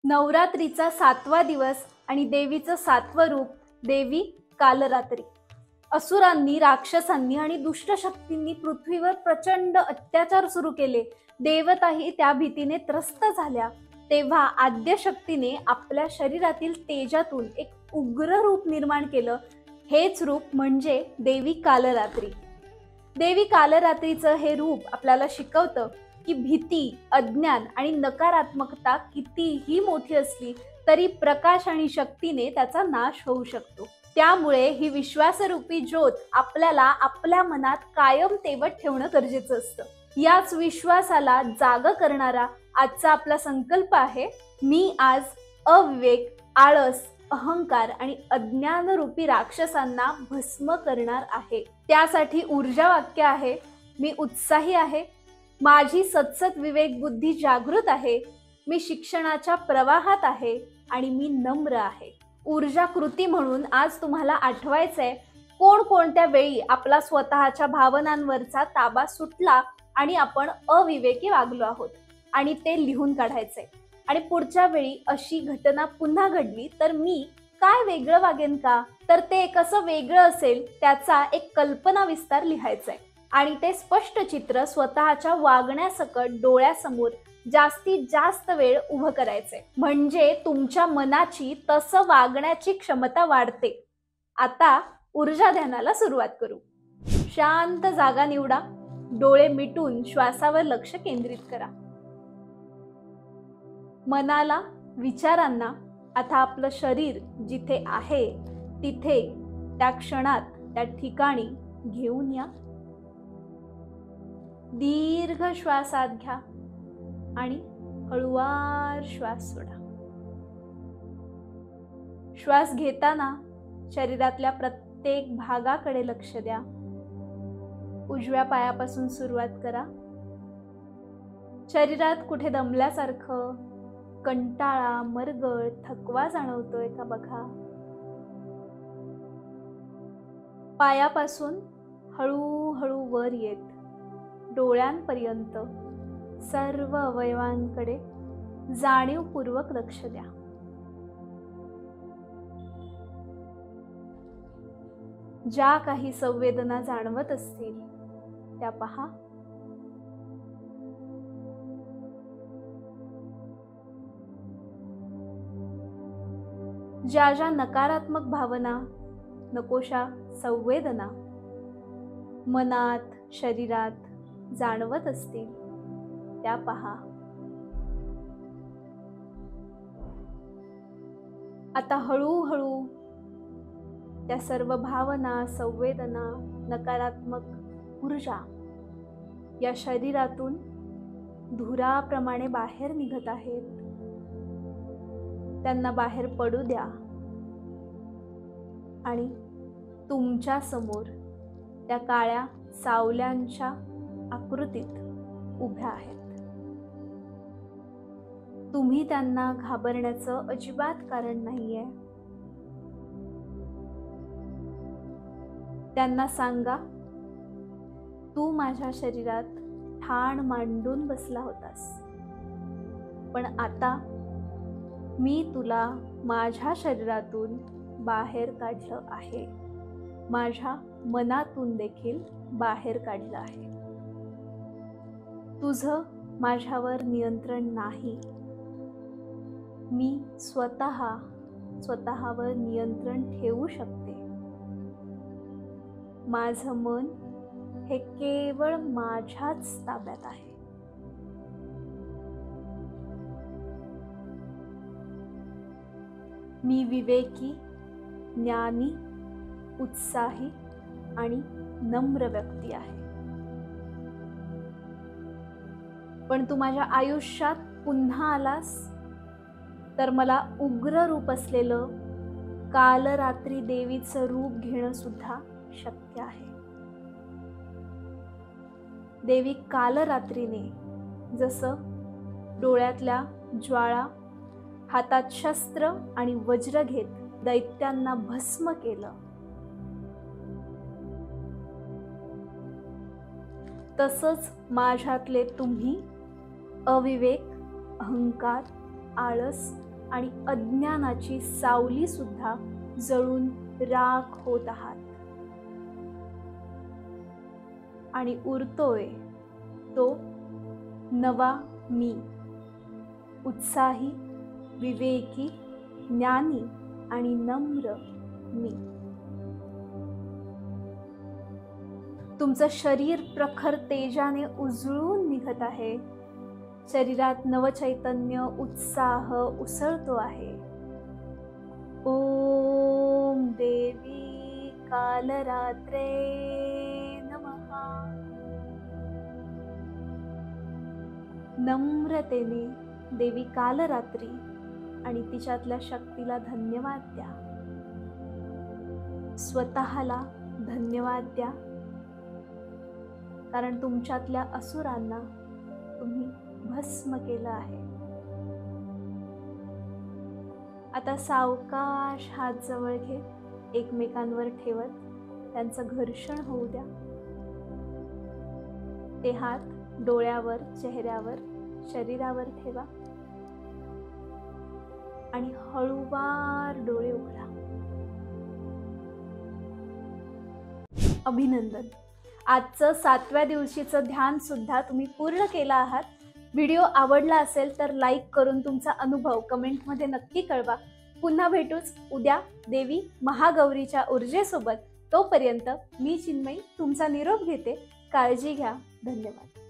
नवरात्रीचा 7वा दिवस आणि देवीचं 7वं रूप देवी कालरात्री। असुरांनी, राक्षसांनी आणि दुष्ट शक्तींनी पृथ्वीवर प्रचंड अत्याचार सुरू केले। देवताही त्या भीतीने त्रस्त झाल्या। तेव्हा आद्यशक्तीने आपल्या शरीरातील तेजातून एक उग्र रूप निर्माण केलं। हेच रूप म्हणजे देवी कालरात्री। देवी कालरात्रीचं हे रूप आपल्याला शिकवतं की भीती, अज्ञान आणि नकारात्मकता कितीही मोठी असली तरी प्रकाश आणि शक्तीने त्याचा नाश होऊ शकतो। त्यामुळे ही विश्वासरूपी ज्योत आपल्याला आपल्या मनात कायम तेवत ठेवणं गरजेचं असतं। याच विश्वासाला जाग करणारा आजचा आपला संकल्प आहे, मी आज अविवेक, आळस, अहंकार आणि अज्ञान रूपी राक्षसांना भस्म करणार आहे। त्यासाठी ऊर्जा वाक्य आहे, मी उत्साही आहे, माझी सतसत विवेक बुद्धी जागृत आहे, मी शिक्षणाच्या प्रवाहात आहे आणि मी नम्र आहे। ऊर्जा कृती म्हणून आज तुम्हाला आठवायचंय कोणकोणत्या वेळी आपला स्वतःच्या भावनांवरचा ताबा सुटला आणि आपण अविवेकी वागलो आहोत आणि ते लिहून काढायचंय। आणि पुढच्या वेळी अशी घटना पुन्हा घडली तर मी काय वेगळं वागेन का, तर ते कसं वेगळं असेल त्याचा एक कल्पना विस्तार लिहायचाय आणि ते स्पष्ट चित्र स्वतःच्या वागण्यासकट डोळ्यासमोर जास्तीत जास्त वेळ उभं करायचंय, म्हणजे तुमच्या मनाची तसं वागण्याची क्षमता वाढते। आता ऊर्जा ध्यानाला सुरुवात करू। शांत जागा निवडा, डोळे मिटून श्वासावर लक्ष केंद्रित करा। मनाला, विचारांना आता आपलं शरीर जिथे आहे तिथे, त्या क्षणात, त्या ठिकाणी घेऊन या। दीर्घ श्वास आत घ्या आणि हळूवार श्वास सोडा। श्वास घेताना शरीरातल्या प्रत्येक भागाकडे लक्ष द्या। उजव्या पायापासून सुरुवात करा। शरीरात कुठे दमल्यासारखं, कंटाळा, मरगळ, थकवा जाणवतोय का बघा। पायापासून हळूहळू वर येत डोळ्यांपर्यंत सर्व अवयवांकडे जाणीवपूर्वक लक्ष द्या। ज्या काही संवेदना जाणवत असतील त्या पहा। ज्या ज्या नकारात्मक भावना, नकोशा संवेदना मनात, शरीरात जाणवत असतील त्या पहा। आता हळूहळू त्या सर्व भावना, संवेदना, नकारात्मक ऊर्जा या शरीरातून धुराप्रमाणे बाहेर निघत आहेत, त्यांना बाहेर पडू द्या आणि तुमच्या समोर त्या काळ्या सावल्यांच्या आकृतीत उभ्या आहेत। तुम्ही त्यांना घाबरण्याचं अजिबात कारण नाहीये। त्यांना सांगा, तू माझ्या शरीरात ठाण मांडून बसला होतास, पण आता मी तुला माझ्या शरीरातून बाहेर काढलं आहे, माझ्या मनातून देखील बाहेर काढलं आहे। तुझं माझ्यावर नियंत्रण नाही, मी स्वतःवर नियंत्रण ठेवू शकते। माझं मन हे केवळ माझ्याच ताब्यात आहे। मी विवेकी, ज्ञानी, उत्साही आणि नम्र व्यक्ती आहे। पण तू माझ्या आयुष्यात पुन्हा आलास तर मला उग्र रूप असलेलं कालरात्री देवीचं रूप घेणं सुद्धा शक्य आहे। देवी कालरात्रीने जसं डोळ्यातल्या ज्वाळा, हातात शस्त्र आणि वज्र घेत दैत्यांना भस्म केलं, तसंच माझ्यातले तुम्ही अविवेक, अहंकार, आळस आणि अज्ञानाची सावली सुद्धा जळून राख होत आहात. आणि उरतोय तो नवा मी, उत्साही, विवेकी, ज्ञानी आणि नम्र मी. तुमचं शरीर प्रखर तेजाने उजळून निघत आहे. शरीरात नवचैतन्य, उत्साह उसळतो आहे. ओम देवी कालरात्रे नमः. नम्रतेने देवी कालरात्री आणि तिच्यातल्या शक्तीला धन्यवाद द्या. स्वतःला धन्यवाद द्या, कारण तुमच्यातल्या असुरांना तुम्ही भस्म केलं आहे. आता सावकाश हात जवळ घे, एकमेकांवर ठेवत त्यांचं घर्षण होऊ द्या. ते हात डोळ्यावर, चेहऱ्यावर, शरीरावर ठेवा आणि हळूवार डोळे उघडा. अभिनंदन. आजचं 7व्या दिवशीचं ध्यान सुद्धा तुम्ही पूर्ण केलं आहात. व्हिडिओ आवडला असेल तर लाईक करून तुमचा अनुभव कमेंटमध्ये नक्की कळवा. पुन्हा भेटूच उद्या देवी महागौरीच्या ऊर्जेसोबत. तोपर्यंत मी चिन्मयी तुमचा निरोप घेते. काळजी घ्या. धन्यवाद.